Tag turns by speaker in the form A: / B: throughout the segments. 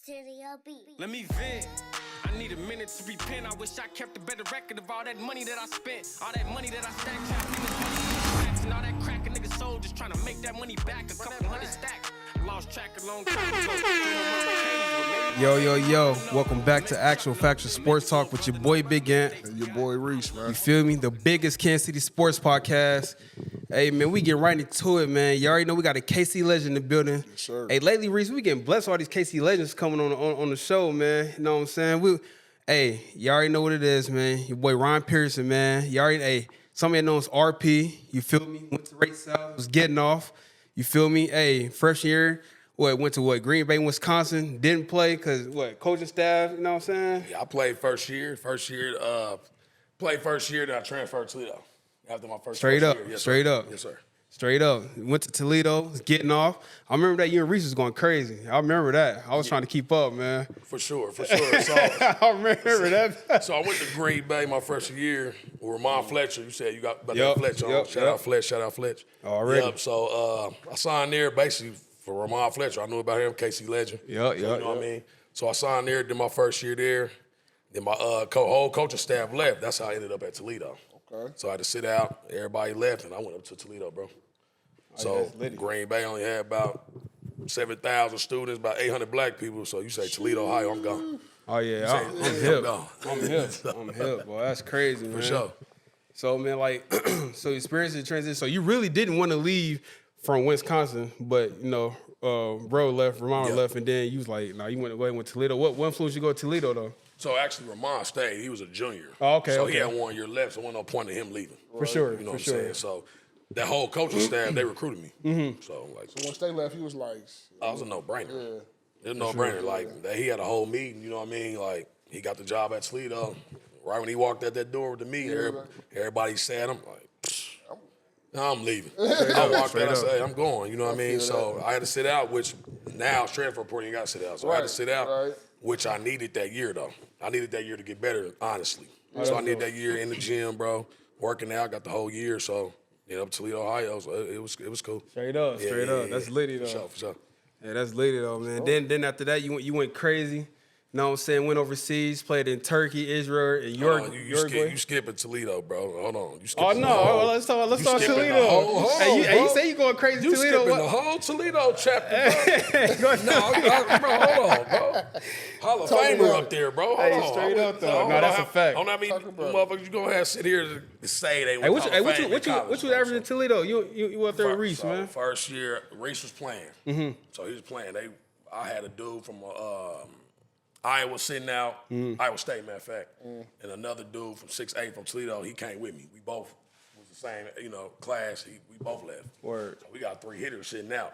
A: Studio B.
B: Let me vent. I need a minute to repent. I wish I kept a better record of all that money that I spent. All that money that I stacked. And all that crack a nigga sold. Just trying to make that money back. A couple hundred stacks. Lost track a long time ago.
C: Yo. Welcome back to Actual Factual Sports Talk with your boy Big Ant.
D: And your boy Reese, man.
C: You feel me? The biggest Kansas City sports podcast. Hey, man, we get right into it, man. You already know we got a KC legend in the building.
D: Yes, sir.
C: Hey, lately, Reese, we getting blessed with all these KC legends coming on the show, man. You know what I'm saying? You already know what it is, man. Your boy Rian Pearson, man. Somebody that knows RP. You feel me? Went to Race South, was getting off. You feel me? Hey, freshman year, went to Green Bay, Wisconsin. Didn't play because, coaching staff, you know what I'm saying?
E: Yeah, I played first year, then I transferred to Toledo after my first
C: Straight
E: year.
C: up.
E: Yes, sir.
C: Straight up. Went to Toledo, was getting off. I remember that you and Reese was going crazy. I remember that. I was trying to keep up, man.
E: For sure. So,
C: I remember that.
E: So I went to Green Bay my freshman year with Ramon Fletcher. You said you got about that Fletch on. Shout out Fletch.
C: Already.
E: Yep. So I signed there basically for Ramon Fletcher. I knew about him, KC legend. You know what I mean? So I signed there, did my first year there. Then my whole coaching staff left. That's how I ended up at Toledo.
D: Okay.
E: So I had to sit out. Everybody left, and I went up to Toledo, bro. So Green Bay only had about 7,000 students, about 800 black people. So you say Toledo, Ohio, I'm gone.
C: Oh, yeah. I'm hip.
E: I'm
C: Boy, that's crazy, man.
E: For sure.
C: So, man, so experiencing the transition. So you really didn't want to leave from Wisconsin, but, Ramon left, and then you was like, you went to Toledo. What influenced you to go to Toledo, though?
E: So actually, Ramon stayed. He was a junior.
C: Oh, okay.
E: So he had 1 year left, so there wasn't no point in him leaving.
C: For sure.
E: You know what I'm saying? So that whole coaching staff, they recruited me.
C: Mm-hmm.
E: So
D: once they left, he was like,
E: I was a no-brainer.
D: Yeah.
E: It was a no-brainer. He had a whole meeting, you know what I mean? Like, he got the job at Toledo. Right when he walked out that door with the meeting, everybody said, I'm like, I'm leaving. I walked out, I said, I'm going, you know what I mean? So I had to sit out, which now transfer reporting, you got to sit out. So I had to sit out, which I needed that year, though. I needed that year to get better, honestly. So I needed that year in the gym, bro, working out, got the whole year, so up Toledo, Ohio, so it was cool.
C: Straight up. That's litty, though.
E: For sure.
C: Yeah, that's litty, though, man. Then after that, you went crazy. You know what I'm saying? Went overseas, played in Turkey, Israel, and Uruguay.
E: You skipping Toledo, bro. Hold on.
C: Let's talk Toledo. You say you going crazy
E: you
C: Toledo.
E: Skipping the whole Toledo chapter, bro. Bro, hold on, bro. Hall of Famer up there, bro. Hold on.
C: Straight up, though. No, that's a fact.
E: I mean, motherfuckers, you gonna have to sit here to say they went Hall of Fame.
C: What you averaging in Toledo? You up there with Reese, man.
E: First year, Reese was playing. Mm-hmm. So he was playing. I had a dude from Iowa sitting out, Iowa State, matter of fact, and another dude from 6'8" from Toledo, he came with me. We both was the same, class. We both left.
C: Word.
E: So we got 3 hitters sitting out.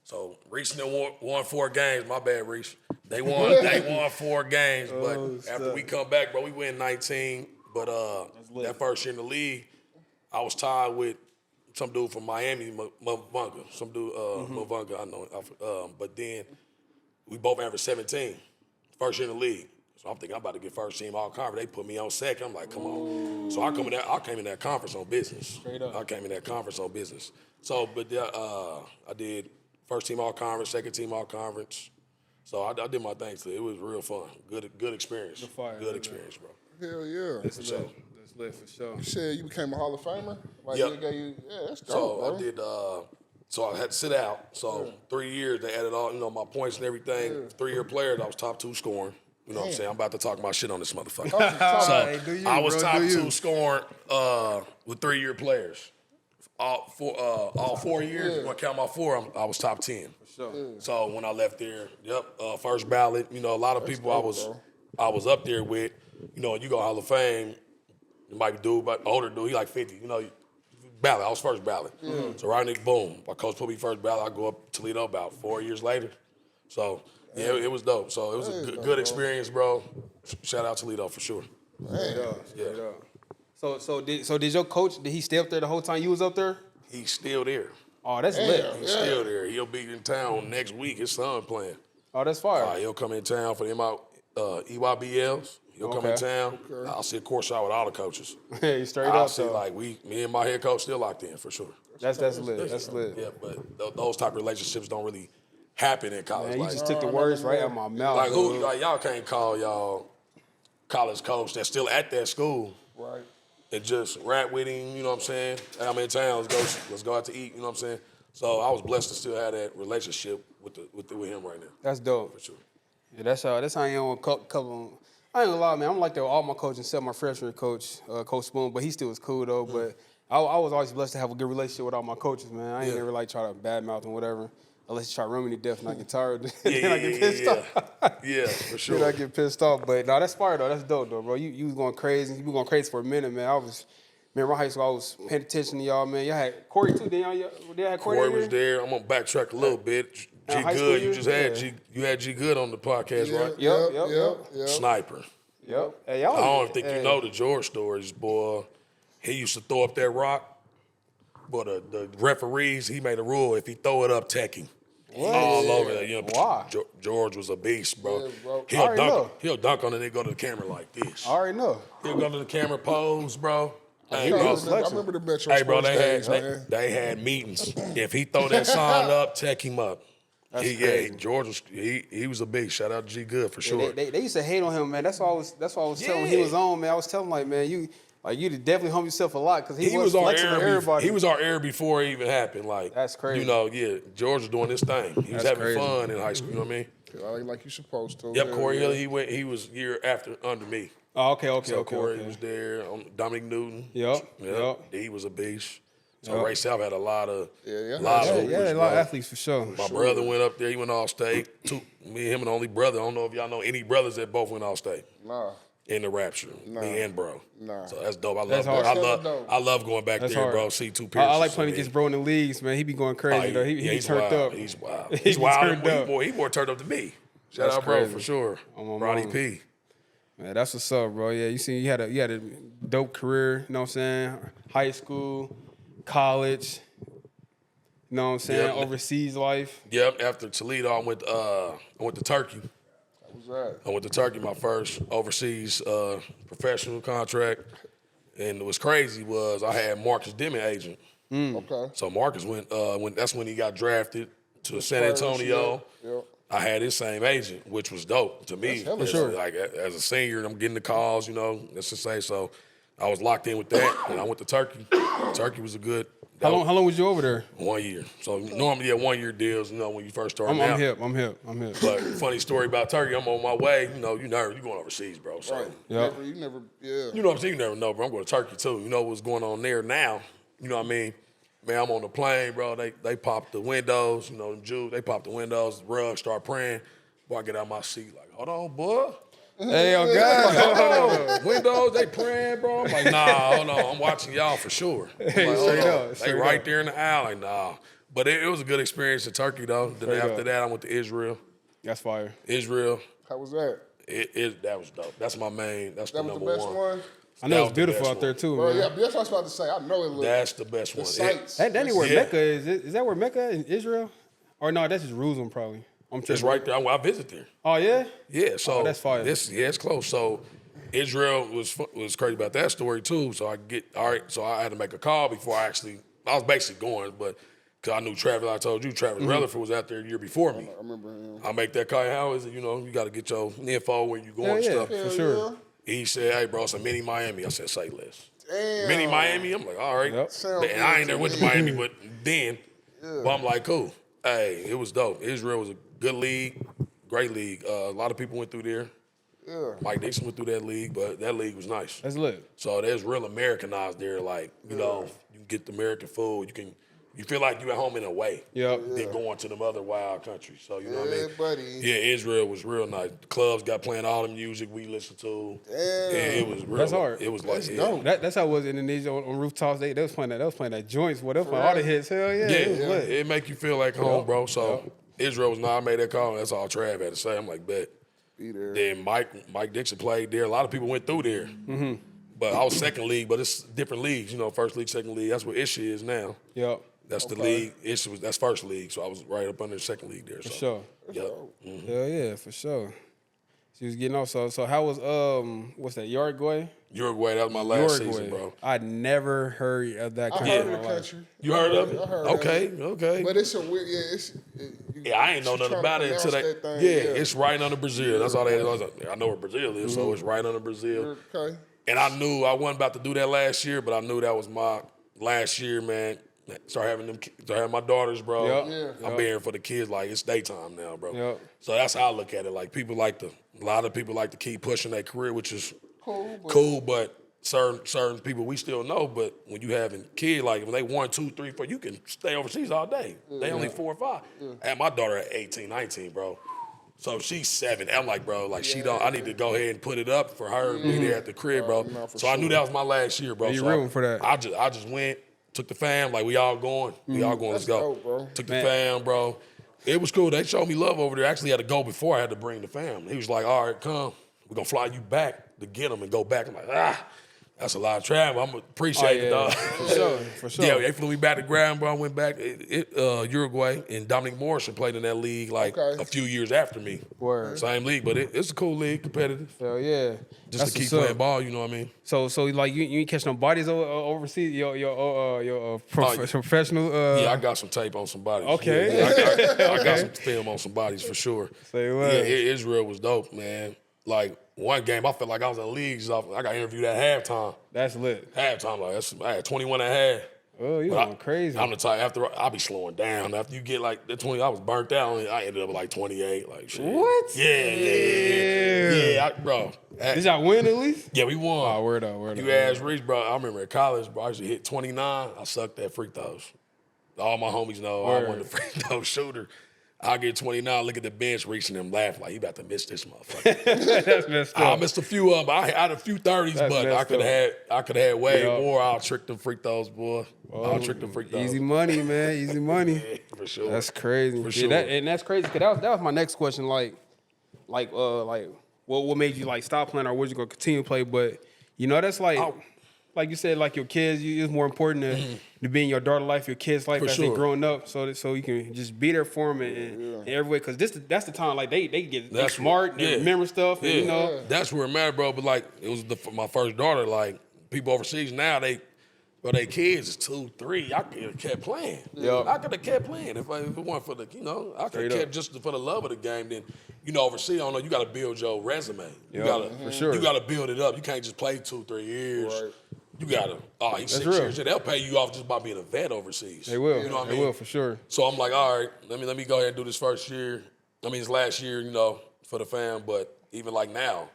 E: So Reese won 4 games. My bad, Reese. They won 4 games, but after we come back, bro, we win 19. But that first year in the league, I was tied with some dude from Miami, Mavunga. Some dude, Mavunga, I know. But then we both averaged 17. First year in the league. So I'm thinking I'm about to get first team all conference. They put me on second. I'm like, come on. So I came in that conference on business.
C: Straight up.
E: I came in that conference on business. So, but I did first team all conference, second team all conference. So I did my thing. So it was real fun. Good experience. Good experience, bro.
D: Hell yeah.
C: That's lit for sure.
D: You said you became a Hall of Famer? That's dope,
E: So
D: bro.
E: I did. So I had to sit out. So 3 years, they added all, my points and everything. 3-year player, I was top 2 scoring. You know what I'm saying? I'm about to talk my shit on this motherfucker. I was top 2 scoring with 3-year players. All 4 years, when I count my 4, I was top 10.
C: For sure.
E: So when I left there, first ballot. A lot of people I was up there with. You go Hall of Fame, you might be dude, but older dude, he like 50. Ballot. I was first ballot. So right next, boom. My coach put me first ballot. I go up to Toledo about 4 years later. So it was dope. So it was a good experience, bro. Shout out Toledo for sure.
C: Straight up. So did your coach? Did he stay up there the whole time you was up there?
E: He's still there.
C: Oh, that's lit.
E: He's still there. He'll be in town next week. His son playing.
C: Oh, that's fire.
E: He'll come in town for them EYBLs. He'll come in town. Okay. I'll see a course out with all the coaches.
C: Hey, straight up.
E: I'll see me and my head coach still locked in for sure.
C: That's lit. That's lit.
E: Yeah, but those type of relationships don't really happen in college.
C: Man, you
E: like,
C: just took the words right out of my mouth.
E: like who?
C: dude.
E: Like y'all can't call y'all college coach that's still at that school.
D: Right.
E: And just rap with him, you know what I'm saying? Hey, I'm in town, let's go out to eat, you know what I'm saying? So I was blessed to still have that relationship with him right now.
C: That's dope.
E: For sure.
C: Yeah, that's how I am on a couple. I ain't gonna lie, man. I'm like that with all my coaches except my freshman coach, Coach Spoon, but he still was cool though. But I was always blessed to have a good relationship with all my coaches, man. I ain't never like try to badmouth them, whatever. Unless you try to run me to death and I get tired, then I get pissed off.
E: Yeah, for sure.
C: Then I get pissed off. But no, that's fire though. That's dope though, bro. You was going crazy. You was going crazy for a minute, man. Man, my high school, I was paying attention to y'all, man. Y'all had Corey too, didn't y'all? They had Corey
E: was there. I'm gonna backtrack a little bit. G
C: high school
E: Good, you
C: years?
E: just had
C: Yeah.
E: you had G Good on the podcast, right?
C: Yep.
E: Sniper.
C: Yep. Hey, y'all,
E: I don't think you know the George stories, boy. He used to throw up that rock, but the referees, he made a rule if he throw it up, tech him. All over that. You know,
C: Why?
E: George was a beast, bro.
D: Yeah, bro.
E: He'll dunk on it and go to the camera like this.
C: I already know.
E: He'll go to the camera, pose, bro. Hey,
C: he
E: bro.
C: was
D: I remember the Metro
E: Hey, bro,
D: Sports days, man.
E: they had meetings. If he throw that sign up, tech him up. George was he was a beast. Shout out to G Good for sure.
C: They used to hate on him, man. That's why I was telling him he was on, man. I was telling him, like, man, you definitely humble yourself a lot because he was
E: our
C: flexing on
E: heir.
C: everybody.
E: He was our heir before it even happened. Like
C: That's crazy.
E: You know, George was doing his thing. He was
C: That's
E: having
C: crazy.
E: fun in high school. You know what I mean?
D: Like you supposed to.
E: Yep,
D: Yeah,
E: Corey
D: yeah.
E: Hill. He was year after under me.
C: Oh, okay.
E: So Corey was there. Dominic Newton.
C: Yep.
E: He was a beast. So
C: Yep.
E: Ray South had a lot of
D: Yeah,
E: hoopers,
C: a lot
E: bro.
C: of athletes for sure.
E: My brother went up there. He went all state. Me and him, and the only brother. I don't know if y'all know any brothers that both went all state
D: Nah.
E: in the Rapture. Me and bro.
D: Nah.
E: So that's dope.
C: That's hard.
E: I love going back
C: That's
E: there,
C: hard.
E: bro. See two Pearson.
C: I like playing against bro in the leagues, man. He be going crazy though. He
E: he's
C: turned
E: wild.
C: up.
E: He's wild.
C: He
E: He's wild.
C: turned up.
E: He more turned up than me. Shout
C: That's
E: out, bro,
C: crazy.
E: for sure.
C: On my
E: Roddy
C: mama.
E: P.
C: Man, that's what's up, bro. Yeah, you had a dope career. You know what I'm saying? High school, college. You know what I'm saying?
E: Yep.
C: Overseas life.
E: Yep. After Toledo, I went to Turkey.
D: What was that?
E: I went to Turkey, my first overseas professional contract. And what's crazy was I had Marcus Dimon agent.
D: Okay.
E: So Marcus went that's when he got drafted to San
D: Spurs,
E: Antonio.
D: Yep.
E: I had his same agent, which was dope to me.
D: hella
E: As-
D: dope.
E: Like as a senior, I'm getting the calls, you know, let's just say. So I was locked in with that, and I went to Turkey. Turkey was a good.
C: How long was you over there?
E: 1 year. So normally, 1 year deals, you know, when you first start
C: I'm
E: out.
C: hip.
E: But funny story about Turkey, I'm on my way. You know, you going overseas, bro. So
D: Right.
C: Yep.
D: You never, yeah.
E: you know what I'm saying? You never know, bro. I'm going to Turkey too. You know what's going on there now. You know what I mean? Man, I'm on the plane, bro. They pop the windows, you know, them Jews, they pop the windows, the rug, start praying. Boy, I get out my seat like, hold on, boy.
C: Hey, oh God.
E: Hold on. Windows, they praying, bro. I'm like, nah, hold on. I'm watching y'all for sure. I'm like, hold
C: straight
E: on.
C: up,
E: They
C: straight
E: right
C: up.
E: there in the alley. Nah. But it was a good experience in Turkey, though. Then
C: Straight
E: after
C: up.
E: that, I went to Israel.
C: That's fire.
E: Israel,
D: How was that?
E: that was dope. That's my main. That's
D: That
E: the
D: was the
E: number
D: best
E: one.
D: one?
C: I know
E: That
C: it's
E: was the
C: beautiful
E: best
C: out there
E: one.
C: too,
D: Bro,
C: man.
D: yeah, that's what I was about to say. I know it looked.
E: That's the best
D: the
E: one.
D: sights.
C: That ain't where
E: Yeah.
C: Mecca is. Is that where Mecca in Israel? Or no, that's Jerusalem probably. I'm
E: It's
C: tripping.
E: right there. I visit there.
C: Oh yeah?
E: Yeah, so
C: Oh, that's fire.
E: It's close. So Israel was crazy about that story too. So I had to make a call before I was basically going, but because I knew Travis, I told you Travis Rutherford was out there the year before me.
D: I remember him.
E: I make that call. How is it? You know, you got to get your info where you going
C: Yeah,
E: and
C: yeah,
E: stuff.
C: for sure.
E: He said, "Hey, bro, it's a mini Miami." I said, "Say less."
D: Damn.
E: Mini Miami. I'm like, all right.
C: Yep.
D: Sound
E: And I ain't
D: good
E: never
D: to
E: went to
D: me.
E: Miami, but then, but I'm like, cool. Hey, it was dope. Israel was a good league, great league. A lot of people went through there.
D: Yeah.
E: Mike Dixon went through that league, but that league was nice.
C: That's lit.
E: So there's real Americanized there. Like, you know, you can get the American food. You feel like you at home in a way.
C: Yep.
E: Than going to them other wild countries. So you know what I mean?
D: buddy.
E: Yeah, Israel was real nice. The clubs got playing all the music we listened to.
D: Damn.
E: Yeah, it was real.
C: That's hard.
E: It was like,
D: That's
E: yeah.
D: dope.
C: That's how it was in Indonesia on rooftops. They was playing that joints. What else? All the hits. Hell yeah.
E: Yeah,
C: It was lit.
E: it make you feel like home,
C: Yep.
E: bro. So Israel was not. I made that call. And that's all Trav had to say. I'm like, bet.
D: Be there.
E: Then Mike Dixon played there. A lot of people went through there. Mm-hmm. But I was second league, but it's different leagues. You know, first league, second league. That's what Ishi is now.
C: Yep.
E: That's the league. That's first league. So I was right up under the second league there.
C: For
E: So.
C: sure.
E: Yep.
C: Hell yeah, for sure. She was getting off. So how was what's that? Uruguay?
E: Uruguay, that was my last season, bro.
C: I never heard of that
D: I
C: country.
D: heard
C: in
D: of
C: my
D: the
C: life.
D: country.
E: You heard of it?
D: I heard of
E: Okay,
D: it.
E: okay.
D: But it's a weird, you
E: Yeah, I ain't know nothing about it until it's right under Brazil. That's all they. I know where Brazil is, so it's right under Brazil.
D: Okay.
E: And I knew I wasn't about to do that last year, but I knew that was my last year, man. Start having my daughters, bro.
C: Yep.
E: I'm being for the kids, like it's daytime now, bro.
C: Yep.
E: So that's how I look at it. Like a lot of people like to keep pushing their career, which is
D: Cool,
E: but certain people we still know. But when you having kids, like when they 1, 2, 3, 4, you can stay overseas all day. They only 4 or 5. I had my daughter at 18, 19, bro. So she's 7. I'm like, bro, like she don't. I need to go ahead and put it up for her and be there at the crib, bro. So I knew that was my last year, bro.
C: You
E: so
C: real for that?
E: I just went, took the fam, like we all going. We all going. Let's go.
D: dope, bro.
E: Took the fam, bro. It was cool. They showed me love over there. I actually had to go before I had to bring the fam. He was like, all right, come. We're gonna fly you back to get them and go back. I'm like, that's a lot of travel. I'm gonna appreciate it, dog.
C: For sure.
E: Yeah, they flew me back to ground, bro. I went back Uruguay, and Dominic Morrison played in that league like a few years after me.
C: Word.
E: Same league, but it's a cool league, competitive.
C: Hell yeah.
E: Just
C: That's
E: to keep
C: what's up.
E: playing ball, you know what I mean?
C: So like you ain't catch no bodies overseas. Your professional.
E: Yeah, I got some tape on some bodies.
C: Okay.
E: Yeah, I got some film on some bodies for sure.
C: Say what?
E: Yeah, Israel was dope, man. Like one game, I felt like I was in the league. I got interviewed at halftime.
C: That's lit.
E: Halftime, like I had 21 and a half.
C: Oh, you going crazy.
E: I'm the type, I'll be slowing down. After you get like the 20, I was burnt out. I ended up with like 28. Like shit.
C: What?
E: Yeah, bro.
C: Did y'all win at least?
E: Yeah, we won.
C: Oh, word up.
E: You asked Reese, bro. I remember at college, bro, I used to hit 29. I sucked at free throws. All my homies know I wasn't a free throw shooter. I get 29, look at the bench, reaching them, laugh like, he about to miss this motherfucker.
C: That's messed up.
E: I missed a few of them. I had a few 30s, but I could have had way more. I'll trick them free throws, boy. I'll trick them free throws.
C: Easy money, man. Easy money.
E: Yeah, for sure.
C: That's crazy.
E: For
C: Yeah,
E: sure.
C: that's crazy. Cause that was my next question. Like, what made you like stop playing, or was you gonna continue to play? But you know, that's like you said, like your kids, it's more important to be in your daughter's life, your kids' life as they growing up, so you can just be there for them in every way. Because that's the time like they get smart, they remember stuff, and, you know.
E: That's where it mattered, bro. But like it was my first daughter. Like people overseas now, they kids is 2, 3. I could have kept playing.
C: Yeah.
E: I could have kept playing if it weren't for the, I could have kept just for the love of the game. Then, overseas, I don't know, you got to build your resume. You got to build it up. You can't just play 2, 3 years. Right. You got to, he's 6 years. They'll pay you off just by being a vet overseas.
C: They will.
E: You know what I mean?
C: They will, for sure.
E: So I'm like, all right, let me go ahead and do this first year. This last year, for the fam. But even like now,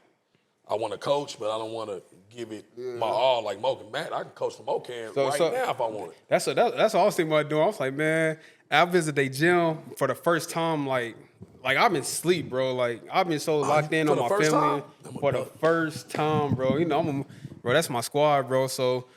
E: I want to coach, but I don't want to give it my all like Mo and Matt. I can coach for Mocan now if I want it.
C: That's what I was thinking about doing. I was like, man, I visited their gym for the first time, like I've been asleep, bro. Like I've been so locked in on my family for the first time, bro. Bro, that's my squad, bro. So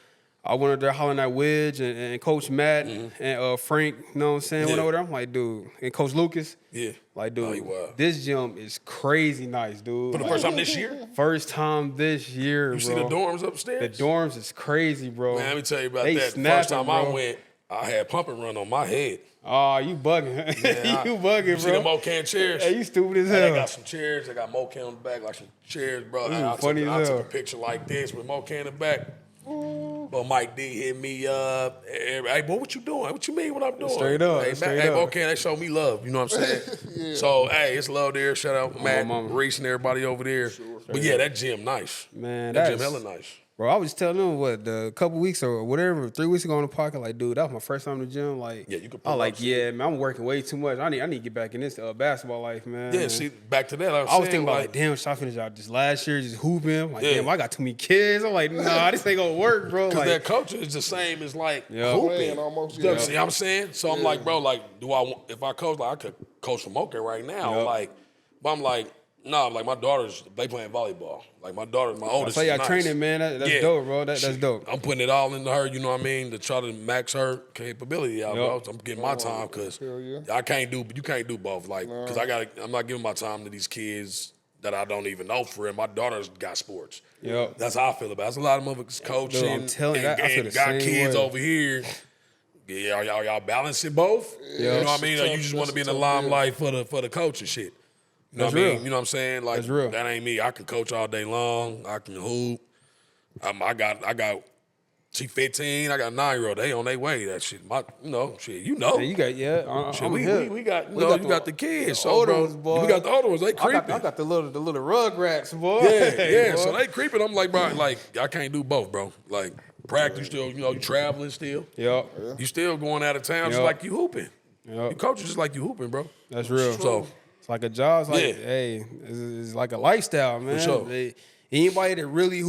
C: I went over there hollering at Widge and Coach Matt and Frank, you know what I'm saying? Went over there. I'm like, dude, and Coach Lucas. Yeah. Like, dude, this gym is crazy nice, dude.
E: For the first time this year?
C: First time this year,
E: you
C: bro.
E: You see the dorms upstairs?
C: The dorms is crazy, bro.
E: Man, let me tell you about that. The first time I went, I had pump and run on my head.
C: Oh, you bugging.
E: Man,
C: you bugging, bro.
E: You see the Mocan chairs?
C: Hey, you stupid as hell.
E: I got some chairs. I got Mocan on the back, like some chairs, bro. I took a picture like this with Mocan in the back. But Mike D hit me up. Hey, boy, what you doing? What you mean what I'm doing?
C: Straight up.
E: Hey, Mocan, they show me love. You know what I'm saying? So, hey, it's love there. Shout out Matt, Reese, and everybody over there. But yeah, that gym nice.
C: Man,
E: that gym hella nice.
C: Bro, I was telling them a couple weeks or whatever, 3 weeks ago on the podcast, like, dude, that was my first time in the gym. Like,
E: yeah, you could.
C: I was like, man, I'm working way too much. I need to get back in this basketball life, man.
E: Yeah, see, back to that.
C: I was thinking about like, damn, should I finish out this last year just hooping? Like, damn, I got too many kids. I'm like, nah, this ain't gonna work, bro.
E: Because that coaching is the same as like hooping.
D: Almost,
E: see what I'm saying? So I'm like, bro, like, if I coach, like, I could coach for Mocha right now. Like, but I'm like, nah, like my daughters, they playing volleyball. Like my oldest.
C: So y'all training, man. That's dope, bro. That's dope.
E: I'm putting it all into her. You know what I mean? To try to max her capability out, bro. So I'm getting my time because I can't do. You can't do both. Like, because I'm not giving my time to these kids that I don't even know for real. My daughter's got sports.
C: Yep.
E: That's how I feel about it. There's a lot of motherfuckers coaching.
C: Dude, I'm telling you, I feel the
E: got
C: same
E: kids
C: way.
E: over here. Yeah, are y'all balancing both? You know what I mean? Or you just want to be in the limelight for the coaching shit? You know what I mean? You know what I'm saying? Like, that ain't me. I can coach all day long. I can hoop. I got She 15. I got a 9-year-old. They on their way. That shit. You know.
C: Yeah, you got
E: Shit,
C: I'm
E: we
C: hip.
E: got
C: We got
E: you got the kids.
C: the
E: So,
C: older
E: bro,
C: ones, boy.
E: we got the older ones. They
C: I
E: creeping.
C: got the little Rugrats, boy.
E: Yeah.
C: boy.
E: So they creeping. I'm like, bro, like I can't do both, bro. Like practice still, you traveling still.
C: Yep.
E: You still going out of town just
C: Yep.
E: like you hooping.
C: Yep.
E: You coaching just like you hooping, bro.
C: That's real.
E: So
C: It's like a job. It's like,
E: Yeah.
C: hey, it's like a lifestyle, man.
E: sure.
C: Anybody that really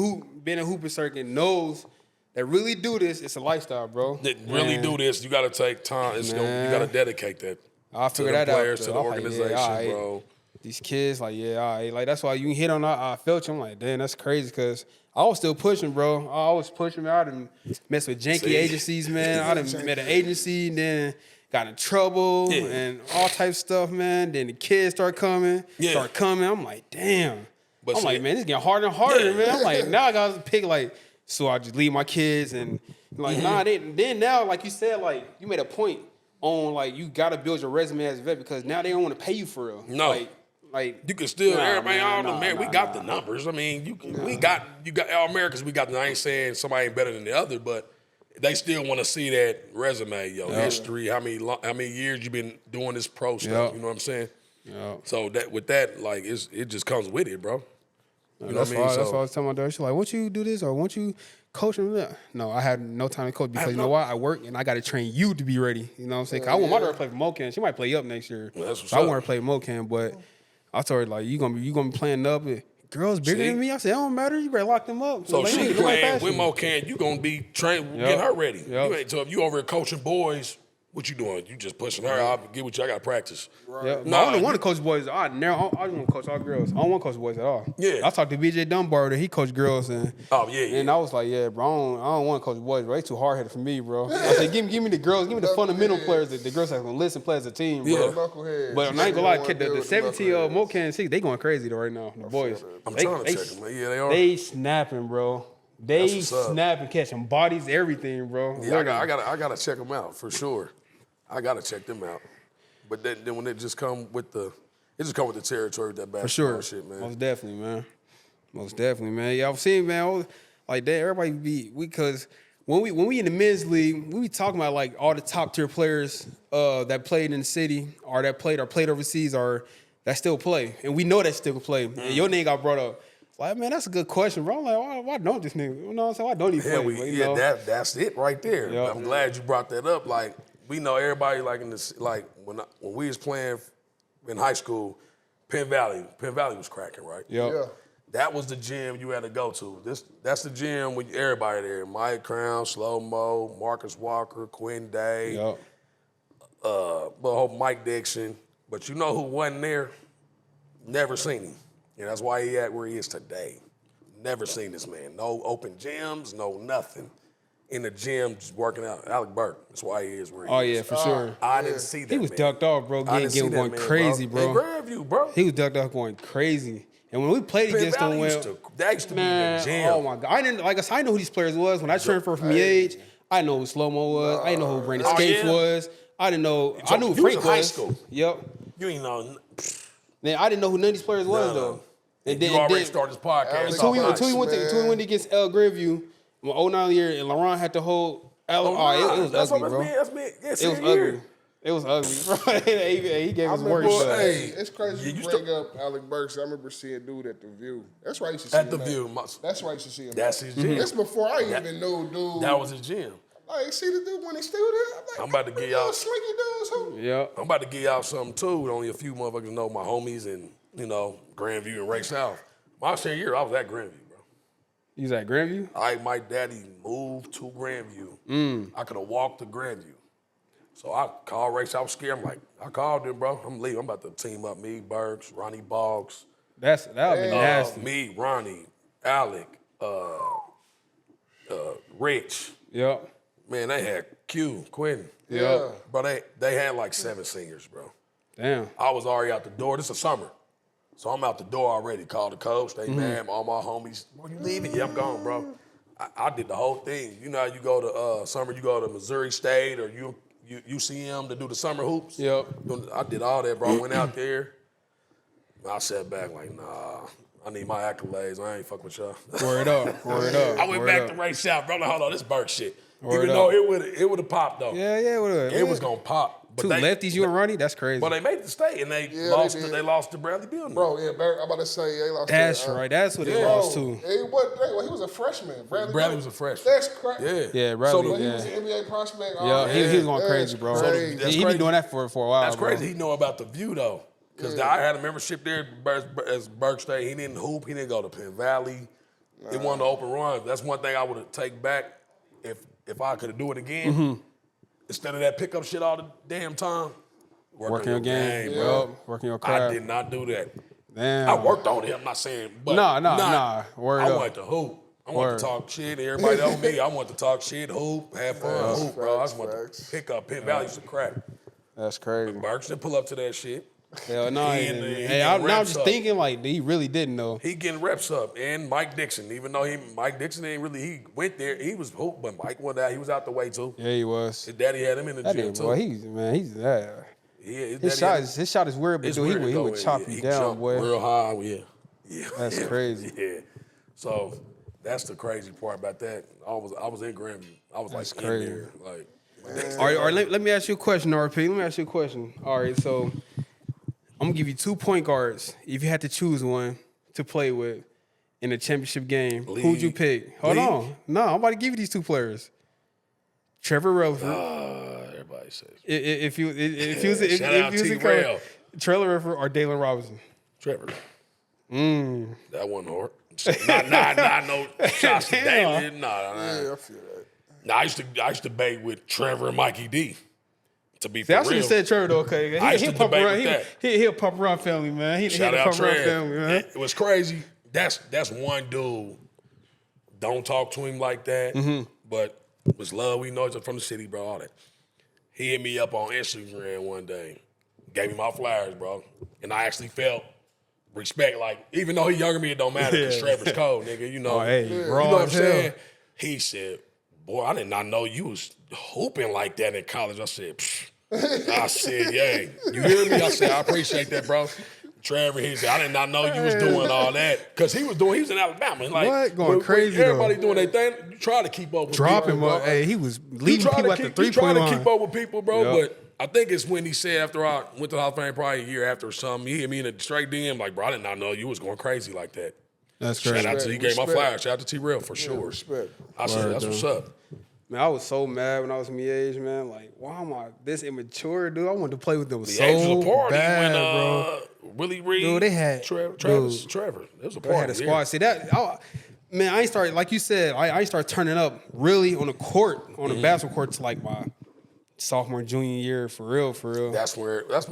C: been in hooping circuit knows that really do this, it's a lifestyle, bro.
E: that really
C: Man,
E: do this, you got to take time. You got to dedicate that.
C: I
E: to
C: figured
E: the
C: that out.
E: players, to
C: though.
E: the
C: I'm like,
E: organization,
C: all right.
E: bro.
C: These kids, like, all right. Like, that's why you can hit on that. I felt you. I'm like, damn, that's crazy because I was still pushing, bro. I was pushing, man. I done messed with janky agencies, man. I done met an agency, and then got in trouble and all types of stuff, man. Then the kids start coming. I'm like, damn.
E: But
C: I'm like, man, this getting harder and harder, man. I'm like, now I got to pick, like, so I just leave my kids and, like, then now, like you said, like, you made a point on, like, you got to build your resume as a vet because now they don't want to pay you for real.
E: No.
C: Like
E: You can still,
C: we
E: got the numbers. I mean, you got all Americans. We got. I ain't saying somebody ain't better than the other, but they still want to see that resume, history. How many years you been doing this pro stuff? You know what I'm saying?
C: Yeah.
E: So with that, like, it just comes with it, bro. You know what I mean?
C: That's why I was telling my daughter. She's like, "Won't you do this or won't you coach them?" No, I had no time to coach because you know what? I work and I got to train you to be ready. You know what I'm saying? 'Cause I want my daughter to play for MoCan. She might play up next year.
E: Well, that's what's
C: so I
E: up.
C: want her to play MoCan, but I told her like, you gonna be playing up. Girls bigger than me. I said, it don't matter. You better lock them up.
E: So
C: like,
E: she
C: you
E: playing with MoCan, you gonna be trained, get her ready. You ain't so if you over here coaching boys. What you doing? You just pushing her. I'll get with you. I got to practice.
C: Right. No, I don't want to coach boys. I just want to coach all girls. I don't want to coach boys at all.
E: Yeah.
C: I talked to BJ Dunbar that he coached girls and and I was like, yeah, bro, I don't want to coach boys, bro. It's too hard headed for me, bro. I said, give me the girls, give me the fundamental players, the girls that can listen, play as a team, bro.
D: Knuckleheads.
C: But I ain't gonna lie, the 17-year-old MoCan 6, they going crazy though right now. The boys.
E: I'm trying to check them. Yeah, they are.
C: They snapping, bro. They snapping, catching bodies, everything, bro.
E: Yeah, I gotta check them out for sure. I gotta check them out. But then when it just come with the territory with that basketball shit, man.
C: Most definitely, man. Yeah, I've seen, man, like that. Everybody because when we in the men's league, we be talking about like all the top tier players that played in the city or that played overseas or that still play, and we know that still play. And your name got brought up. Like, man, that's a good question, bro. I'm like, why don't this nigga? You know what I'm saying? Why don't he play?
E: That's it right there.
C: Yep.
E: I'm glad you brought that up. Like, we know everybody like in this, like when we was playing in high school, Penn Valley was cracking, right?
C: Yep.
D: Yeah.
E: That was the gym you had to go to. That's the gym with everybody there. Mike Crown, Slow Mo, Marcus Walker, Quinn Day, Mike Dixon. But you know who wasn't there? Never seen him. And that's why he at where he is today. Never seen this man. No open gyms, no nothing. In the gym, just working out. Alec Burke. That's why he is where he is.
C: Oh, yeah, for sure.
E: I didn't see that,
C: He was
E: man.
C: ducked off, bro. Getting going crazy, bro.
E: In Grandview, bro.
C: He was ducked off going crazy. And when we played against them,
E: that used to be the gym.
C: Oh my God! I know who these players was when I transferred from EH. I know who Slow Mo was. I didn't know who Brandon Scaife was. I didn't know. I knew who Frank was.
E: High school.
C: Yep.
E: You ain't know.
C: Man, I didn't know who none of these players was though.
E: And then you already started this podcast.
C: Until we went against Grandview, my 09 year, and LaRon had to hold. It was ugly, bro.
E: That's me.
C: It was ugly. It was ugly, bro. He gave us worse.
D: It's crazy you bring up Alec Burks. I remember seeing dude at the View. That's why I used to see him.
E: At the View.
D: That's why I used to see him.
E: That's his gym.
D: That's before I even knew dude.
E: That was his gym.
D: Like, see the dude when he still there?
E: I'm about to get y'all.
D: Slinky dudes, who?
C: Yeah.
E: I'm about to give y'all something too. Only a few motherfuckers know my homies and, Grandview and Ray South. My senior year, I was at Grandview, bro.
C: You was at Grandview?
E: My daddy moved to Grandview. I could have walked to Grandview. So I called Ray South. I was scared. I'm like, I called him, bro. I'm leaving. I'm about to team up me, Burks, Ronnie Boggs.
C: That would be nasty.
E: Me, Ronnie, Alec, Rich.
C: Yep.
E: Man, they had Q, Quentin.
C: Yeah.
E: Bro, they had like 7 seniors, bro.
C: Damn.
E: I was already out the door. This is summer. So I'm out the door already. Called the coach. They mad. All my homies. Where you leaving? Yeah, I'm gone, bro. I did the whole thing. You know how you go to summer, you go to Missouri State or UCM to do the summer hoops?
C: Yep.
E: I did all that, bro. I went out there. I sat back like, nah. I need my accolades. I ain't fuck with y'all.
C: Word up. Word up.
E: I went
C: word
E: back
C: up.
E: to race out, bro. Like, hold on, this Burke shit.
C: Word
E: Even
C: up.
E: though it would have popped though.
C: Yeah.
E: It was gonna pop. But
C: Two lefties, you and Ronnie? That's crazy.
E: But they made the state and they
D: they
E: lost to Bradley Beal.
D: Bro, yeah, I'm about to say they lost.
C: That's right. That's what they lost to.
D: He was a freshman.
E: Bradley was a freshman.
D: That's crazy.
E: Yeah.
C: Yeah, Bradley.
D: So he was an NBA prospect.
C: Yeah, he was going crazy, bro.
D: Crazy.
C: He been doing that for a while.
E: That's crazy.
C: Bro.
E: He know about the view though. Because I had a membership there as Burke State. He didn't hoop. He didn't go to Penn Valley. He won the open run. That's one thing I would have taken back if I could do it again.
C: Mm-hmm.
E: Instead of that pickup shit all the damn time.
C: Working your game,
E: bro.
C: bro. Working your craft.
E: I did not do that.
C: Damn.
E: I worked on it. I'm not saying, but
C: Nah. Word
E: I
C: up.
E: wanted to hoop. I wanted to talk shit. Everybody on me. I wanted to talk shit, hoop, have fun, hoop, bro. I just wanted to pick up Penn Valley some crack.
C: That's crazy.
E: Burks didn't pull up to that shit.
C: Hell no.
E: He
C: I'm
E: reps
C: just
E: up.
C: thinking like he really didn't know.
E: He getting reps up, and Mike Dixon. Even though Mike Dixon ain't really, he went there. He was hoop, but Mike went out. He was out the way too.
C: Yeah, he was.
E: His daddy had him in the
C: That
E: gym
C: nigga,
E: too.
C: boy, he's that.
E: Yeah,
C: His shot is weird, but
E: it's
C: dude,
E: weird to
C: he
E: go
C: would
E: in.
C: chop
E: He
C: you down,
E: jumped
C: boy.
E: real high. Yeah.
C: That's crazy.
E: Yeah. So that's the crazy part about that. I was in Grambling. I was
C: That's
E: like
C: crazy.
E: in there, like.
C: All right, let me ask you a question, RP. Let me ask you a question. All right, so I'm gonna give you 2 point guards. If you had to choose one to play with in a championship game, who'd you pick? Hold on. No, I'm about to give you these 2 players. Trevor Rutherford.
E: Everybody says.
C: If you was
E: Shout out T-Rail.
C: Trevor Rutherford or Dalen Robinson.
E: Trevor. That wasn't hard. Not no shots to David. Nah.
D: Yeah, I feel that.
E: Nah, I used to debate with Trevor and Mikey D. To be
C: See, I
E: for
C: should
E: real.
C: have said Trevor though, okay?
E: I used to debate with that.
C: He'll pump around family, man.
E: Shout
C: he'll
E: out
C: pump around
E: Trev.
C: family, man.
E: It was crazy. That's one dude. Don't talk to him like that. But was love. We know he's from the city, bro. All that. He hit me up on Instagram one day. Gave me my flowers, bro. And I actually felt respect. Like, even though he younger than me, it don't matter because Trevor's cold, nigga. You know.
C: Hey,
E: you
C: raw
E: know what I'm
C: as hell.
E: saying? He said, boy, I did not know you was hooping like that in college. I said, psh. I said, yay. You hear me? I said, I appreciate that, bro. Trevor, he said, I did not know you was doing all that. Because he was in Alabama. Like,
C: What? Going crazy,
E: everybody
C: though.
E: doing their thing. You try to keep up with
C: Drop
E: people.
C: him
E: bro.
C: up. Hey, he was
E: You
C: leading
E: try
C: people
E: to
C: at the
E: keep, you try
C: three-point
E: to
C: line.
E: keep up with people, bro.
C: Yep.
E: But I think it's when he said after I went to the Hall of Fame probably a year after or something, he hit me in a straight DM like, bro, I did not know you was going crazy like that.
C: That's crazy.
E: Shout out to you, gave my flowers. Shout out to T-Rail for sure.
D: Respect.
E: I said, that's what's up.
C: Man, I was so mad when I was my age, man. Like, why am I this immature, dude? I wanted to play with them
E: The
C: so
E: age was a party
C: bad,
E: when
C: bro.
E: Willie Reed,
C: Dude, they had
E: Trevor. It was a
C: They
E: party.
C: had a squad. See that, man. I ain't started like you said. I ain't started turning up really on the court, on the basketball court, to like my sophomore, junior year, for real.
E: That's natural. That's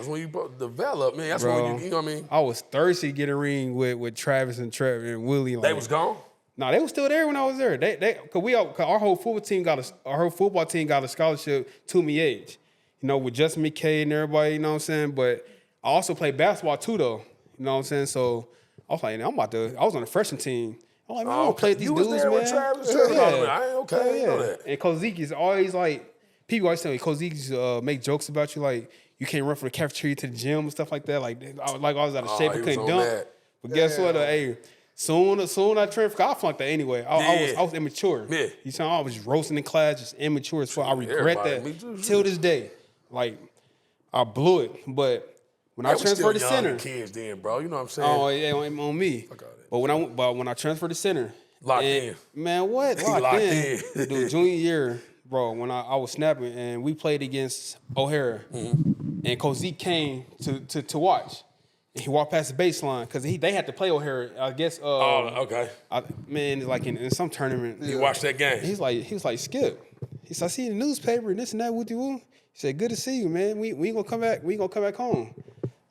E: when you develop, man. That's
C: Bro,
E: when you know what I mean?
C: I was thirsty to get a ring with Travis and Trevor and Willie. Like,
E: They was gone?
C: No, they was still there when I was there. Cause our whole football team got a scholarship to me age. You know, with Justin McKay and everybody, you know what I'm saying? But I also played basketball too though. You know what I'm saying? So I was like, I was on the freshman team. I'm like, man, I don't play with these
E: You
C: dudes,
E: was there
C: man.
E: with Travis?
C: Yeah.
E: I ain't okay. I didn't know that.
C: And Coach Zeke is always like, people always tell me, Coach Zeke make jokes about you, like you can't run from the cafeteria to the gym and stuff like that. Like I was out of shape, I
E: he was
C: couldn't
E: on
C: dunk.
E: that.
C: But guess what? Hey, soon I transferred. I flunked that anyway. I was immature.
E: Yeah.
C: You know, I was just roasting in class, just immature as fuck. I regret
E: Everybody, me
C: that
E: too.
C: till this day. Like I blew it, but when I
E: They was
C: transferred to
E: still young
C: center,
E: kids then, bro. You know what I'm saying?
C: oh yeah, on me.
E: Fuck all that.
C: But when I transferred to center,
E: Locked
C: and-
E: in.
C: Man, what?
E: He locked in.
C: Dude, junior year, bro, when I was snapping and we played against O'Hara, and Coach Zeke came to watch. And he walked past the baseline because they had to play O'Hara. I guess.
E: Okay.
C: Man, like in some tournament.
E: You watched that game?
C: He was like, Skip. He said, I see the newspaper and this and that. Woo. He said, good to see you, man. We ain't gonna come back. We ain't gonna come back home.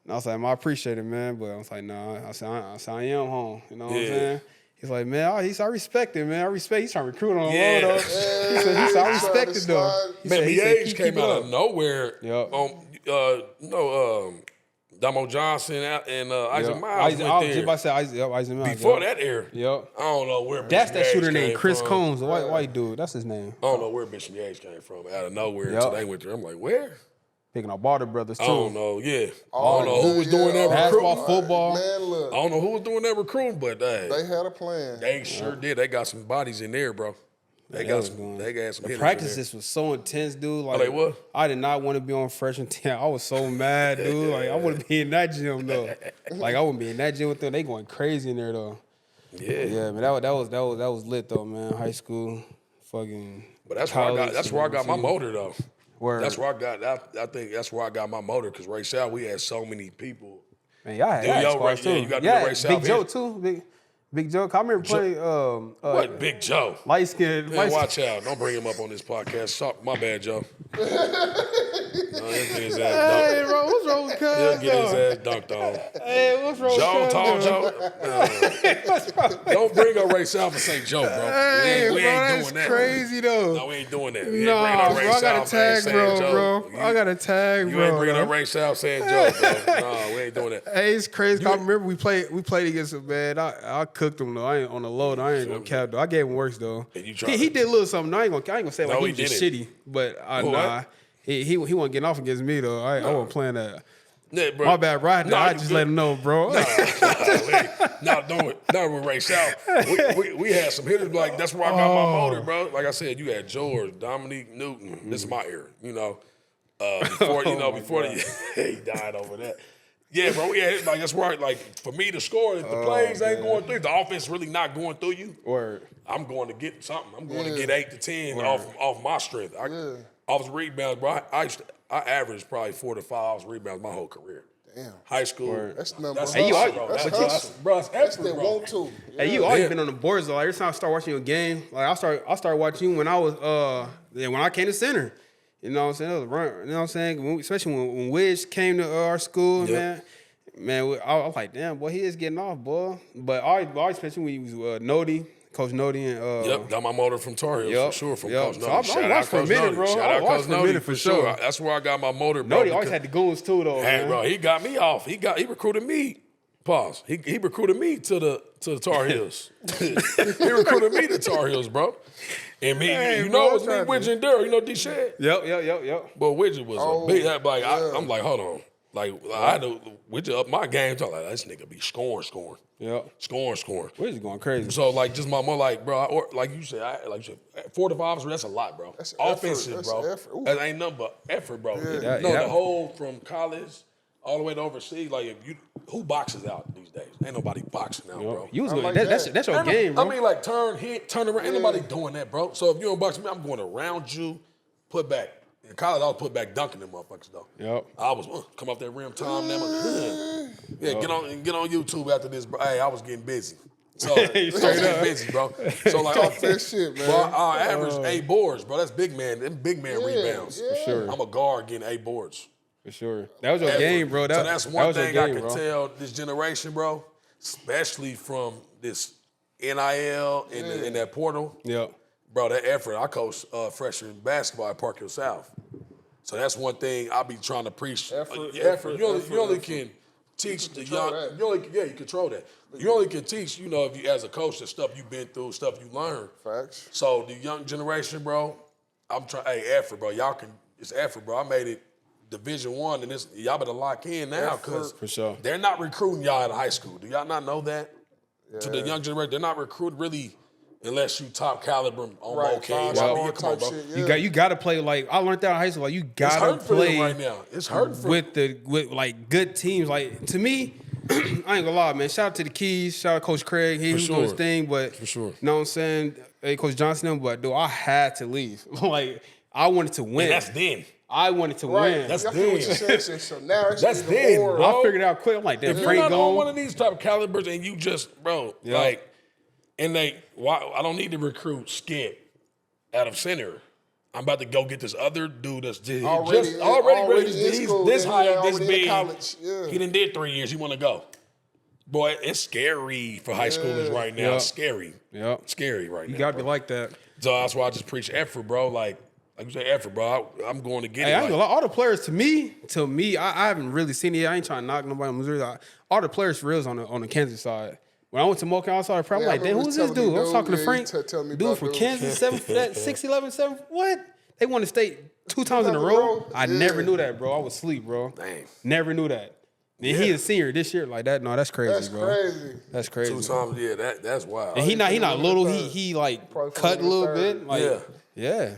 C: And I was like, I appreciate it, man. But I was like, nah. I said, I am home. You know what I'm saying? He's like, man, I respect it, man. He's trying to recruit on the low, though. He said, I respect it, though.
E: Man, the age came
C: keep
E: out
C: it
E: of
C: up.
E: nowhere.
C: Yep.
E: Damo Johnson and Isaac
C: Yep.
E: Miles
C: I was
E: went
C: just about
E: there.
C: to say Isaac Miles.
E: Before
C: yep.
E: that era,
C: Yep.
E: I don't know where
C: That's
E: Bishop
C: that shooter
E: Yates
C: named
E: came
C: Chris
E: from.
C: Combs, the white dude. That's his name.
E: I don't know where Bishop Yates came from. Out of nowhere
C: Yep.
E: until they went there. I'm like, where?
C: Picking up all the brothers too.
E: I don't know. Yeah, I don't know who was doing that
C: Basketball,
E: recruiting.
C: football.
D: Man,
E: I
D: look,
E: don't know who was doing that recruiting, but
D: they had a plan.
E: they sure did. They got some bodies in there, bro. They got some. They got some.
C: The
E: hitters
C: practices was so intense, dude. Like,
E: they was?
C: I did not want to be on freshman team. I was so mad, dude. Like, I wouldn't be in that gym though. Like, I wouldn't be in that gym with them. They going crazy in there though.
E: Yeah,
C: Yeah, man. That was lit though, man. High school, fucking.
E: But that's where I got. That's where I got my motor though.
C: Word.
E: That's where I got. I think that's where I got my motor because Ray South, we had so many people.
C: Man, y'all had
E: Yo,
C: squads too.
E: you got to do the Ray South.
C: Big Joe too. Big Joe. I remember playing.
E: What Big Joe?
C: Light skin.
E: Man, watch out! Don't bring him up on this podcast. My bad, Joe. No, he'll get his ass dunked.
C: Hey, bro, what's wrong with Cuz?
E: He'll get his ass dunked on.
C: Hey, what's wrong
E: Joe,
C: with
E: tall
C: Cuz?
E: Joe. Don't bring up Ray South and say Joe, bro.
C: Hey,
E: we
C: bro,
E: ain't
C: that's
E: doing that.
C: crazy though.
E: No, we ain't doing that. We ain't
C: Nah,
E: bringing up Ray
C: bro, I got
E: South
C: a tag,
E: and saying
C: bro,
E: Joe.
C: I got a tag,
E: You
C: bro.
E: ain't bringing up Ray South saying Joe, bro. No, we ain't doing that.
C: Hey, it's crazy. I remember we played against him, man. I cooked him though. I ain't on the low. I ain't gonna cap though. I gave him worse though.
E: And you
C: He
E: tried
C: did a little something. I ain't gonna say like
E: No,
C: he
E: he
C: was just
E: didn't.
C: shitty, but
E: Who,
C: nah.
E: what?
C: He wasn't getting off against me though. I wasn't playing that.
E: Yeah, bro.
C: My bad, Ryan.
E: Nah,
C: I
E: you
C: just
E: good.
C: let him know, bro.
E: Not with Ray South. We had some hitters like that's where I got my motor, bro. Like I said, you had George, Dominique Newton. This is my era, you know. Before he died over that. Yeah, bro. We had like that's where like for me to score, if the plays ain't going through, the offense really not going through you.
C: Word.
E: I'm going to get something. I'm going to get 8 to 10 off my strength. Off rebounds, bro. I averaged probably 4 to 5 rebounds my whole career.
D: Damn.
E: High school.
D: That's number
E: That's
C: Hey, you
E: hustle,
C: are-
E: bro.
D: That's
E: That's
D: hustle.
E: hustle. Bro, it's
D: That's
E: effort,
D: they
E: bro.
D: want to.
C: Hey, you always been on the boards though. Like, every time I start watching your game, like I started watching you when I was when I came to center. You know what I'm saying? It was run, you know what I'm saying? Especially when Wiz came to our school,
E: Yep.
C: man. I was like, damn, boy, he is getting off, boy. But I always especially when he was Nody, Coach Nody, and
E: Yep, got my motor from Tar Heels for sure. From Coach
C: So
E: Nody.
C: I watched for a minute, bro.
E: Shout
C: I
E: out
C: watched
E: Coach
C: for a
E: Nody
C: minute for sure.
E: That's where I got my motor, bro.
C: Nody always
E: because-
C: had the goons too, though.
E: Hey,
C: man.
E: bro, he got me off. He recruited me. Pause. He recruited me to the Tar Heels. He recruited me to Tar Heels, bro. And me,
C: Hey,
E: you
C: bro,
E: know, it was me,
C: I'm trying to-
E: Widget and Daryl. You know D. Shed?
C: Yep.
E: But Widget was a big. Like I'm like, hold on. Like I had to Widget up my game. So like this nigga be scoring,
C: Yep.
E: scoring.
C: Wiz is going crazy.
E: So like just my mom, like bro, or like you said, 4 to 5. That's a lot, bro.
D: That's effort.
E: Offensive,
D: That's
E: bro.
D: effort. Ooh.
E: That ain't nothing but effort, bro.
C: Yeah.
E: The whole from college all the way to overseas. Like who boxes out these days? Ain't nobody boxing out, bro.
C: You was
D: I
C: good.
D: like
C: That's your game, bro.
E: I mean, like turn around. Ain't nobody doing that, bro. So if you don't box me, I'm going around you, put back. In college, I was put back dunking them motherfuckers though.
C: Yep.
E: I was come off that rim time. Yeah, get on YouTube after this, bro. Hey, I was getting busy. So I was getting busy, bro. So like
D: Talk that shit, man.
E: Bro, I averaged 8 boards, bro. That's big man. Them big man rebounds.
D: yeah. For
C: sure.
E: I'm a guard getting 8 boards.
C: For sure. That was your game, bro.
E: So that's one
C: was your
E: thing I
C: game,
E: can
C: bro.
E: tell this generation, bro, especially from this NIL and that portal.
C: Yep.
E: Bro, that effort. I coach freshman basketball at Park Hill South. So that's one thing I be trying to preach.
D: Effort.
E: You only can teach the young.
D: Control that.
E: You control that. You only can teach, if you as a coach, the stuff you've been through, stuff you learn.
D: Facts.
E: So the young generation, bro, I'm trying. Hey, effort, bro. It's effort, bro. I made it Division I, and y'all better lock in now because
C: For sure.
E: they're not recruiting y'all out of high school. Do y'all not know that? To the young generation, they're not recruiting really unless you top caliber on
D: Right,
E: okay.
D: five-star
E: Come on,
D: type
E: bro.
D: shit, yeah.
C: You got to play like I learned that in high school. Like you
E: It's
C: got to
E: hurting for them
C: play
E: right now. It's hurting for
C: with like good teams. Like to me, I ain't gonna lie, man. Shout out to the Keys. Shout out Coach Craig. He was doing his
E: sure.
C: thing, but
E: For sure.
C: You know what I'm saying? Hey, Coach Johnson, but dude, I had to leave. Like I wanted to win.
E: And that's then.
C: I wanted to
D: Right.
C: win.
E: That's
D: I feel what you're
E: then.
D: saying. So now it's
E: That's
D: even
E: then,
D: more.
E: bro.
C: I figured it out quick. I'm like, damn,
E: If you're
C: Frank
E: not on one
C: gone.
E: of these type of calibers and you just, bro,
C: Yeah.
E: like, and I don't need to recruit Skip out of center. I'm about to go get this other dude that's
D: Already
E: ready.
D: in
E: He's
D: school,
E: this
D: and
E: high,
D: already
E: this
D: in
E: big.
D: college, yeah.
E: He done did 3 years. He want to go. Boy, it's scary for high schoolers right now.
C: Yeah.
E: It's scary.
C: Yeah.
E: Scary right now.
C: You gotta be
E: bro.
C: like that.
E: So that's why I just preach effort, bro. Like you say, effort, bro. I'm going to get
C: Hey,
E: it.
C: I ain't gonna lie, all the players to me, I haven't really seen it. I ain't trying to knock nobody in Missouri. All the players for real is on the Kansas side. When I went to Mocha, I saw the prep. I'm
D: Yeah, I
C: like, damn,
D: remember
C: who's this
D: telling me,
C: dude? I was
D: dude,
C: talking to
D: yeah,
C: Frank.
D: you telling me
C: Dude
D: about
C: from
D: dude.
C: Kansas, 6'11", 7. What? They won the state 2 times in a row. I never knew that, bro. I was asleep, bro.
E: Damn.
C: Never knew that. And he a senior this year, like that. No, that's crazy, bro. That's crazy.
E: 2 times, yeah, that's wild.
C: And he not little. He like cut a little bit. Like, yeah.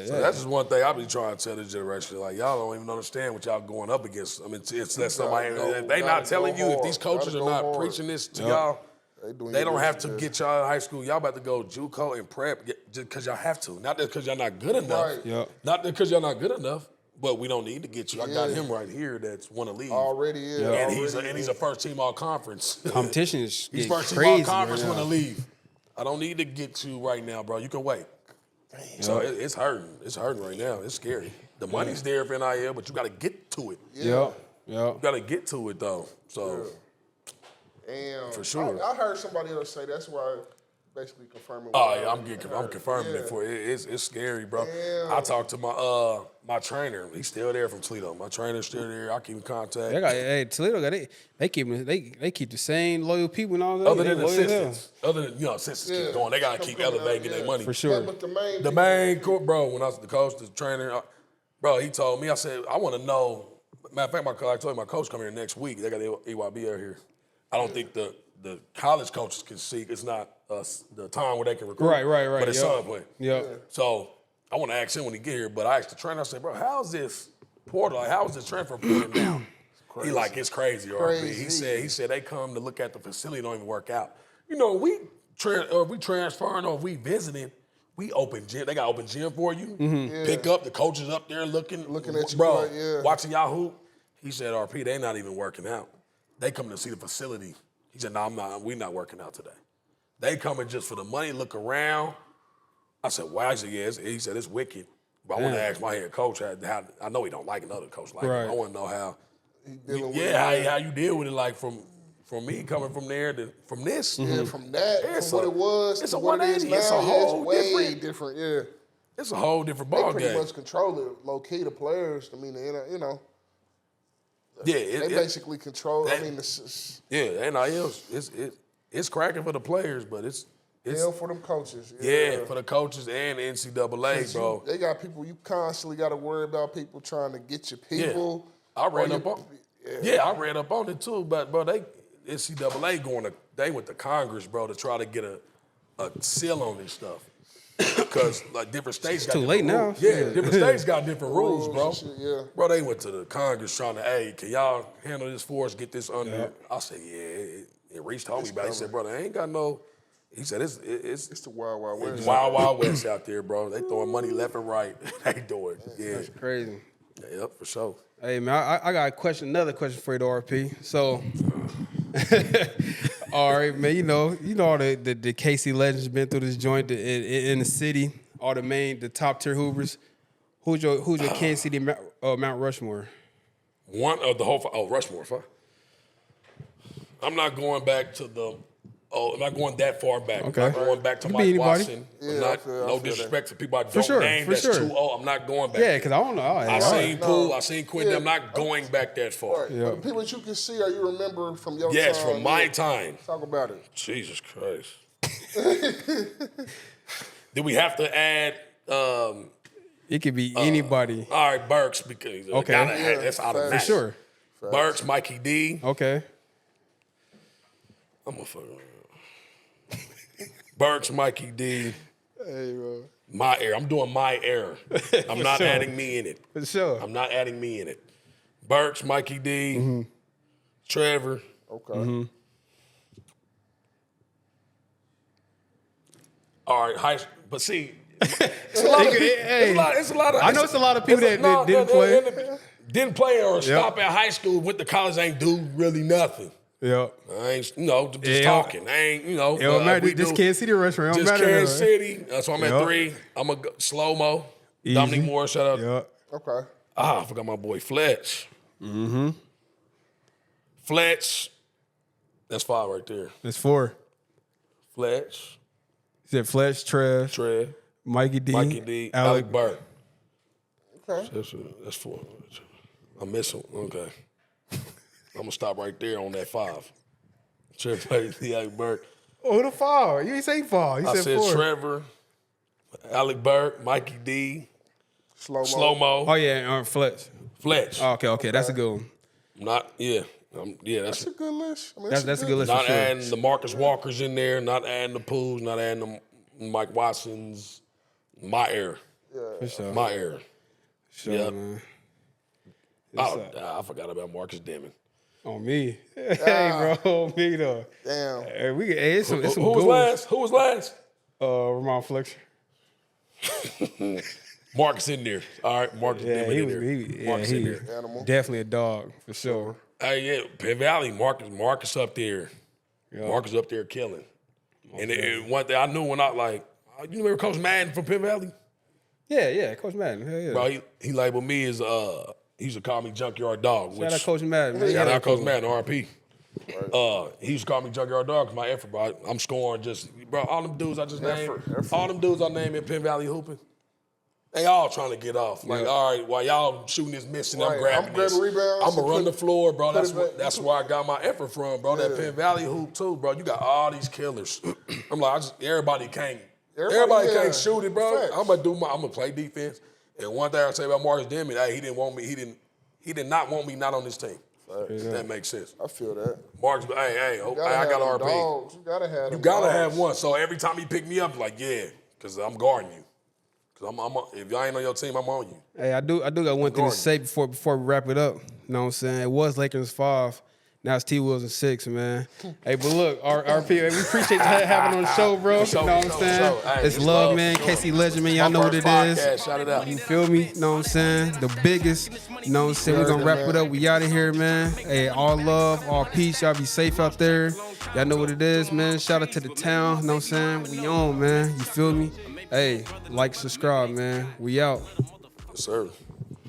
E: So that's just one thing I be trying to tell this generation. Like, y'all don't even understand what y'all going up against. I mean, it's that somebody, if they not telling you, if these coaches are not preaching this to y'all, they don't have to get y'all in high school. Y'all about to go JUCO and prep just because y'all have to. Not because y'all not good enough.
D: Right.
E: Not because y'all not good enough. But we don't need to get you. I got him right here that's want to leave.
D: Already is.
E: And he's a first team all conference.
C: Competition is
E: He's first team
C: crazy
E: all conference
C: right
E: want to leave. I don't need to get you right now, bro. You can wait. So it's hurting. It's hurting right now. It's scary. The money's there for NIL, but you got to get to it.
C: Yeah.
E: You got to get to it though. So
D: And
E: for sure.
D: I heard somebody else say that's why. Basically confirming.
E: Oh yeah, I'm confirming it for it. It's scary, bro. I talked to my trainer. He's still there from Toledo. My trainer's still there. I keep in contact.
C: Toledo they keep the same loyal people and all that.
E: Other than assistants, assistants keep going. They gotta keep elevating their money
C: for sure.
D: But
E: the main bro, when I was the coach, the trainer, bro, he told me. I said I want to know. Matter of fact, I told my coach come here next week. They got the EYB out here. I don't think the college coaches can see. It's not the time where they can recruit.
C: Right.
E: But it's somewhere.
C: Yeah.
E: So I want to ask him when he get here. But I asked the trainer. I said, bro, how's this portal? Like, how is this transfer portal down? He like, it's crazy, RP. He said they come to look at the facility, don't even work out. You know, we transferring or we visiting. We open gym. They got open gym for you. Mm-hmm. Pick up the coaches up there looking at you, bro. Watching y'all hoop. He said, RP, they not even working out. They come to see the facility. He said, no, we not working out today. They coming just for the money, look around. I said, why? He said, he said, it's wicked. But I want to ask my head coach how I know he don't like another coach like him. I want to know how how you deal with it, like from me coming from there to from this.
D: Yeah, from that, from what it was
E: it's
D: to
E: a
D: what it is
E: 180.
D: now,
E: It's a whole
D: way different. Yeah.
E: It's a whole different ball
D: They pretty
E: game.
D: much control it, low-key, the players. I mean, you know.
E: Yeah,
D: they basically control. I mean,
E: NIL, it's cracking for the players, but it's
D: hell for them coaches.
E: Yeah, for the coaches and NCAA, bro.
D: They got people. You constantly got to worry about people trying to get your people.
E: Yeah. I read up on it too, but bro, NCAA they went to Congress, bro, to try to get a seal on this stuff. Because like different states got
C: too late now.
E: Rules. Yeah, different states got different rules, bro.
D: Shit,
E: Bro, they went to the Congress trying to, hey, can y'all handle this for us? Get this under. Yeah. I said, yeah. Reese told me about it. He said, bro, they ain't got no. He said, it's
D: the Wild Wild West.
E: It's Wild Wild West out there, bro. They throwing money left and right. They doing,
C: That's crazy.
E: Yeah, yep, for sure.
C: Hey man, I got another question for you, to RP. So, all right, man. You know all the KC legends been through this joint in the city. All the top tier Hoopers. Who's your Kansas City Mount Rushmore?
E: One of the whole Rushmore. I'm not going back to the. I'm not going that far back.
C: Okay.
E: I'm not going back to Mike Watson. No disrespect to people I don't name that's too old. I'm not going back.
C: Yeah, because I don't know.
E: I seen Poole. I seen Quentin. I'm not going back that far.
D: Right. Yeah. The people that you can see or you remember from your time.
E: Yes, from my time.
D: Talk about it.
E: Jesus Christ. Do we have to add?
C: It could be anybody.
E: All right, Burks, because that's out of
C: for sure.
E: Burks, Mikey D.
C: Okay.
E: I'm gonna fuck around. Burks, Mikey D.
D: Hey, bro.
E: My era. I'm doing my era. I'm not adding me in it.
C: For sure.
E: I'm not adding me in it. Burks, Mikey D. Trevor.
D: Okay.
E: All right, but see,
C: it's a lot of. I know it's a lot of people that didn't play.
E: Didn't play or stop at high school, went to college, ain't do really nothing.
C: Yeah.
E: I ain't, just talking. I ain't,
C: This Kansas City restaurant.
E: Just Kansas City. That's why I'm at 3. I'm a slow-mo. Dominique Moore, shout out.
C: Yeah.
D: Okay.
E: I forgot my boy Fletch. Mm-hmm. Fletch. That's 5 right there.
C: That's 4.
E: Fletch.
C: You said Fletch, Trev. Mikey D.
E: Alec Burke.
D: Okay.
E: That's 4. I'm missing. Okay. I'm going to stop right there on that 5. Trevor, Alec Burke.
C: Oh, who the 5? You ain't say 5. You said 4.
E: I said Trevor, Alec Burke, Mikey D, Slow-mo.
C: Oh yeah, Fletch.
E: Fletch.
C: Oh, okay, that's a good one.
E: That's
D: a good list. I mean,
C: That's a good list
E: not
C: for sure.
E: adding the Marcus Walkers in there, not adding the Pools, not adding the Mike Watsons. My era.
C: For sure.
E: My era.
C: Sure,
E: Yep.
C: man.
E: I forgot about Marcus Deming.
C: On me. Hey, bro, me though.
D: Damn.
C: Hey, it's some
E: Who
C: good
E: was last? Who was last?
C: Ramon Fletcher.
E: Marcus in there. All right, Marcus Deming in there. Marcus in there.
D: Animal.
C: Definitely a dog for sure.
E: Hey, yeah, Penn Valley, Marcus up there.
C: Yeah.
E: Marcus up there killing. And one thing I knew when you remember Coach Madden from Penn Valley?
C: Yeah, Coach Madden. Hell yeah.
E: Bro, he labeled me as he used to call me Junkyard Dog.
C: Shout out Coach Madden, man.
E: Shout out Coach Madden, RP. He used to call me Junkyard Dog because my effort, bro. I'm scoring all them dudes I just named. All them dudes I named in Penn Valley hooping. They all trying to get off. Like, all right, while y'all shooting this missing, I'm grabbing this.
D: Rebounds.
E: I'm going to run the floor, bro. That's where I got my effort from, bro. That Penn Valley hoop, too, bro. You got all these killers. I'm like, everybody can't shoot it, bro.
D: Facts.
E: I'm going to play defense. And one thing I say about Marcus Deming, he did not want me not on this team. If that makes sense.
D: I feel that.
E: Marcus, I got RP.
D: Dogs. You gotta have them.
E: You gotta
D: dogs.
E: have one. So every time he pick me up, like, yeah, because I'm guarding you. Because if y'all ain't on your team, I'm on you.
C: Hey, I do got one thing to say before we wrap it up. You know what I'm saying? It was Lakers 5. Now it's T-Wills and 6, man. Hey, but look, RP, we appreciate having on the show, bro. You know what I'm saying? It's love, man. KC Legend, man. Y'all know what it is.
E: Shout it out.
C: You feel me? You know what I'm saying? The biggest. You know what I'm saying? We're going to wrap it up. We out of here, man. Hey, all love, all peace. Y'all be safe out there. Y'all know what it is, man. Shout out to the town. You know what I'm saying? We on, man. You feel me? Hey, like, subscribe, man. We out.
E: Yes, sir.